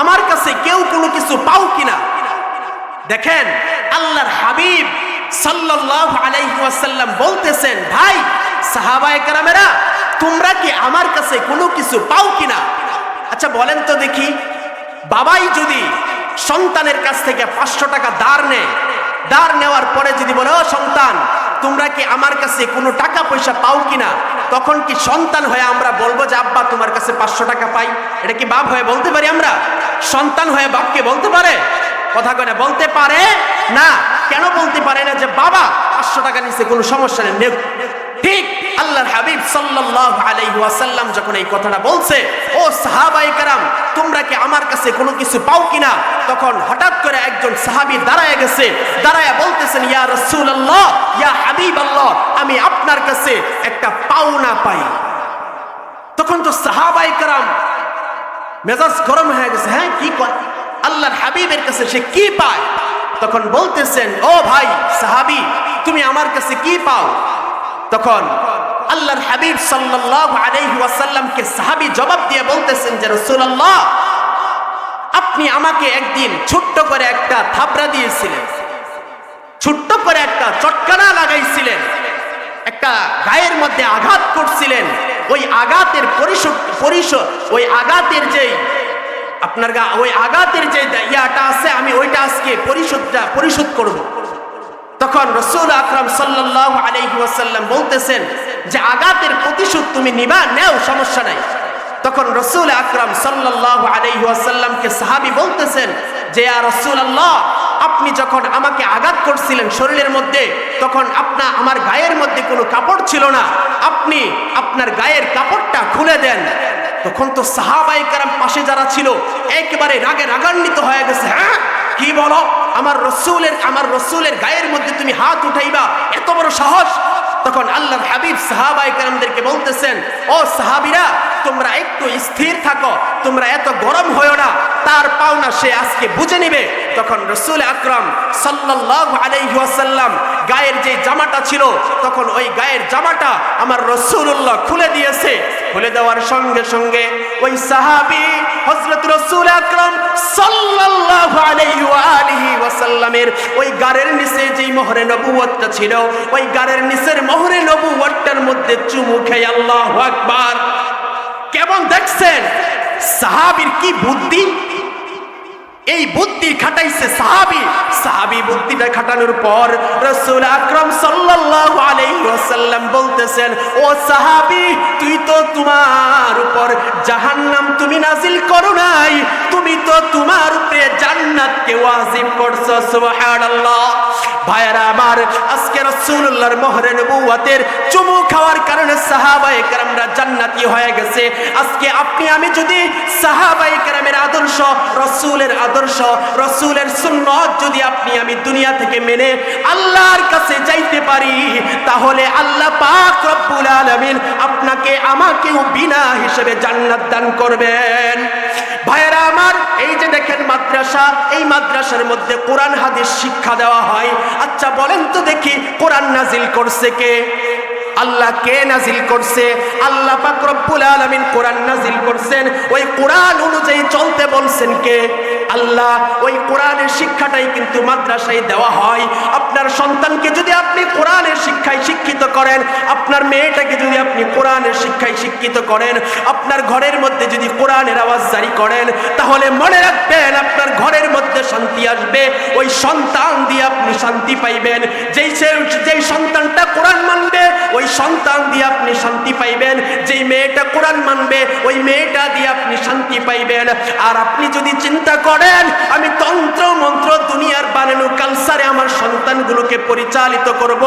A: আমার কাছে কেউ কোনো কিছু পাও কিনা? দেখেন আল্লাহর হাবিব সাল্লাল্লাহু আলাইহি ওয়াসাল্লাম বলতেছেন, ভাই সাহাবায়ে কেরামেরা, তোমরা কি আমার কাছে কোনো কিছু পাও কিনা? আচ্ছা বলেন তো দেখি, বাবাই যদি সন্তানের কাছ থেকে 500 টাকা ধার নেয়, ধার নেওয়ার পরে যদি বলে, ও সন্তান, তোমরা কি আমার কাছে কোনো টাকা পয়সা পাও কিনা, তখন কি সন্তান হয়ে আমরা বলবো যে আব্বা তোমার কাছে 500 টাকা পাই? এটা কি বাপ হয়ে বলতে পারি আমরা? সন্তান হয়ে বাপকে বলতে পারে? কথা কয় না, বলতে পারে না। কেন বলতে পারে না? যে বাবা 500 টাকা নিচে কোনো সমস্যা নেই। ঠিক আল্লাহর হাবিব সাল্লাল্লাহু আলাইহি ওয়াসাল্লাম যখন এই কথাটা বলছে, ও সাহাবায়ে কেরাম, তোমরা কি আমার কাছে কোনো কিছু পাও কিনা, তখন হঠাৎ করে একজন সাহাবী দাঁড়ায় গেছে, দাঁড়ায় বলতেছেন, ইয়া রাসূলুল্লাহ, ইয়া হাবিবাল্লাহ, আমি আপনার কাছে একটা পাওনা পাই। তখন তো সাহাবায়ে কেরাম মেজাজ গরম হয়ে গেছে, হ্যাঁ কি কয়, আল্লাহর হাবিবের কাছে সে কি পায়? তখন বলতেছেন, ও ভাই সাহাবী, তুমি আমার কাছে কি পাও? তখন আল্লাহর হাবিব সাল্লাল্লাহু আলাইহি ওয়াসাল্লামকে সাহাবী জবাব দিয়ে বলতেছেন যে রাসূলুল্লাহ, আপনি আমাকে একদিন ছোট্ট করে একটা থাবড়া দিয়েছিলেন, ছোট্ট করে একটা চটকানা লাগাইছিলেন, একটা গায়ের মধ্যে আঘাত করছিলেন। ওই আঘাতের ওই আঘাতের যেই আপনার ওই আঘাতের যে ইয়াটা আছে, আমি ওইটা আজকে পরিশোধ করব। তখন রাসূল আকরাম সাল্লাল্লাহু আলাইহি ওয়াসাল্লাম বলতেছেন যে আঘাতের প্রতিশোধ তুমি নিবা, নেও, সমস্যা নাই। তখন রাসূল আকরাম সাল্লাল্লাহু আলাইহি ওয়াসাল্লামকে সাহাবী বলতেছেন যে ইয়া রাসূলুল্লাহ, আপনি যখন আমাকে আঘাত করছিলেন শরীরের মধ্যে, তখন আমার গায়ের মধ্যে কোনো কাপড় ছিল না, আপনি আপনার গায়ের কাপড়টা খুলে দেন। তখন তো সাহাবায়ে কেরাম পাশে যারা ছিল একেবারে রাগে রাগান্বিত হয়ে গেছে। হ্যাঁ, কি বলো, আমার রসুলের গায়ের মধ্যে তুমি হাত উঠাইবা, এত বড় সাহস? তখন আল্লাহর হাবিব সাহাবায়ে কেরামদেরকে বলতেছেন, ও সাহাবীরা, তোমরা একটু স্থির থাকো, তোমরা এত গরম হয়ো না, তার পাওনা সে আজকে বুঝে নিবে। তখন রাসূল আকরাম সাল্লাল্লাহু আলাইহি ওয়াসাল্লাম গায়ের যে জামাটা ছিল, তখন ওই গায়ের জামাটা আমার রাসূলুল্লাহ খুলে দিয়েছে। খুলে দেওয়ার সঙ্গে সঙ্গে ওই সাহাবী হযরত রাসূল আকরাম সাল্লাল্লাহু আলাইহি ওয়াসাল্লামের ওই গায়ের নিচে যেই মোহরে নবুয়তটা ছিল, ওই গায়ের নিচের মোহরে নবুয়তটার মধ্যে চুমু খেয়ে আল্লাহু আকবার। কেমন দেখছেন সাহাবীর কি বুদ্ধি! এই বুদ্ধি খাটাইছে সাহাবী বুদ্ধিটা খাটানোর পর রাসূল আকরাম সাল্লাল্লাহু আলাইহি ওয়াসাল্লাম বলতেছেন, ও সাহাবী, তুই তো তোমার উপর জাহান্নাম তুমি নাজিল করো নাই, তুমি তো তোমার উপরে জান্নাতকে ওয়াজিব করছো। সুবহানাল্লাহ। ভাইরা আমার, আজকে রাসূলুল্লাহর মোহরে নবুয়তের চুমু খাওয়ার কারণে সাহাবায়ে কেরামরা জান্নাতি হয়ে গেছে। আজকে আপনি আমি যদি সাহাবায়ে কেরামের আদর্শ, রাসূলের আদর্শ, রাসূলের সুন্নাত যদি আপনি আমি দুনিয়া থেকে মেনে আল্লাহর কাছে যাইতে পারি, তাহলে আল্লাহ পাক রব্বুল আলামিন আপনাকে আমাকেও বিনা হিসেবে জান্নাত দান করবেন। ভাইরা আমার, এই যে দেখেন মাদ্রাসা, এই মাদ্রাসার মধ্যে কোরআন হাদিস শিক্ষা দেওয়া হয়। আচ্ছা বলেন তো দেখি, কোরআন নাজিল করছে কে? আল্লাহ। কে নাজিল করছে? আল্লাহ পাক রব্বুল আলামিন কোরআন নাজিল করছেন। ওই কোরআন অনুযায়ী চলতে বলছেন কে? আল্লাহ। ওই কোরআনের শিক্ষাটাই কিন্তু মাদ্রাসায় দেওয়া হয়। আপনার সন্তানকে যদি আপনি কোরআনের শিক্ষায় শিক্ষিত করেন, আপনার মেয়েটাকে যদি আপনি কোরআনের শিক্ষায় শিক্ষিত করেন, আপনার ঘরের মধ্যে যদি কোরআনের আওয়াজ জারি করেন, তাহলে মনে রাখবেন আপনার ঘরের মধ্যে শান্তি আসবে। ওই সন্তান দিয়ে আপনি শান্তি পাইবেন। যেই সন্তানটা কোরআন মানবে, ওই সন্তান দিয়ে আপনি শান্তি পাইবেন। যেই মেয়েটা কোরআন মানবে, ওই মেয়েটা দিয়ে আপনি শান্তি পাইবেন। আর আপনি যদি চিন্তা করেন আমি তন্ত্র মন্ত্র দুনিয়ার বানানো কালচারে আমার সন্তানগুলোকে পরিচালিত করব,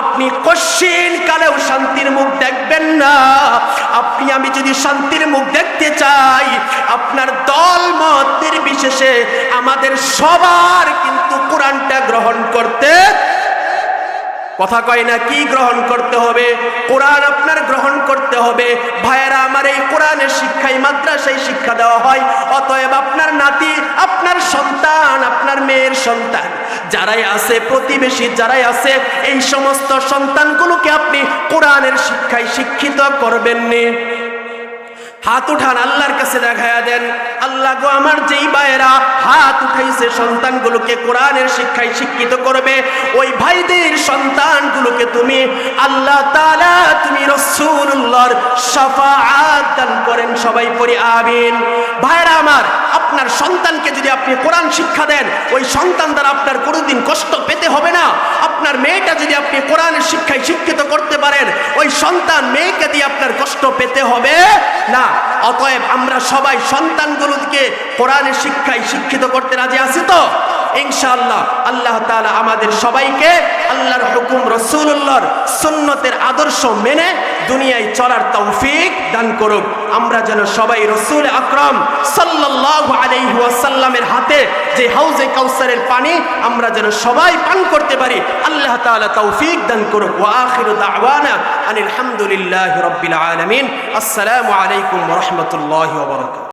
A: আপনি কশিন কালেও শান্তির মুখ দেখবেন না। আপনি আমি যদি শান্তির মুখ দেখতে চাই, আপনার দল মত নির্বিশেষে আমাদের সবার কিন্তু কোরআনটা গ্রহণ করতে, কথা কয় না, কি গ্রহণ করতে হবে? কোরআন আপনার গ্রহণ করতে হবে। ভাইয়েরা আমার, এই কোরআনের শিক্ষাই মাদ্রাসায় শিক্ষা দেওয়া হয়। অতএব আপনার নাতি, আপনার সন্তান, আপনার মেয়ের সন্তান যারাই আছে, প্রতিবেশী যারাই আছে, এই সমস্ত সন্তানগুলোকে আপনি কোরআনের শিক্ষায় শিক্ষিত করবেননি। হাত উঠান, আল্লাহর কাছে দেখায়া দেন, আল্লাহ গো, আমার যেই ভাইয়েরা হাত উঠাইছে সন্তানগুলোকে কোরআনের শিক্ষায় শিক্ষিত করবে, ওই ভাইদের সন্তানগুলোকে তুমি আল্লাহ তাআলা, তুমি রাসূলুল্লাহর শাফাআত দান করেন। সবাই পড়ি আমিন। ভাইয়েরা আমার, আপনার সন্তানকে যদি আপনি কোরআন শিক্ষা দেন, ওই সন্তান দ্বারা আপনার কোনোদিন কষ্ট পেতে হবে না। আপনার মেয়েটা যদি আপনি কোরআনের শিক্ষায় শিক্ষিত করতে পারেন, ওই সন্তান মেয়েকে দিয়ে আপনার কষ্ট পেতে হবে না। অতএব আমরা সবাই সন্তানগুলোকে কোরআনের শিক্ষায় শিক্ষিত করতে রাজি আছি তো? ইনশাআল্লাহ আল্লাহ তাআলা আমাদের সবাইকে আল্লাহর হুকুম, রাসূলুল্লাহর সুন্নতের আদর্শ মেনে দুনিয়ায় চলার তৌফিক দান করুক। আমরা যেন সবাই রাসূল আকরাম সাল্লাল্লাহু আলাইহি ওয়াসাল্লামের হাতে যে হাউজে কাউসারের পানি, আমরা যেন সবাই পান করতে পারি। আল্লাহ তাআলা তৌফিক দান করুক। ওয়া আখিরু দাওয়ানা আনিল হামদুলিল্লাহি রাব্বিল আলামিন। আসসালামু আলাইকুম ওয়া রাহমাতুল্লাহি ওয়া বারাকাতুহু।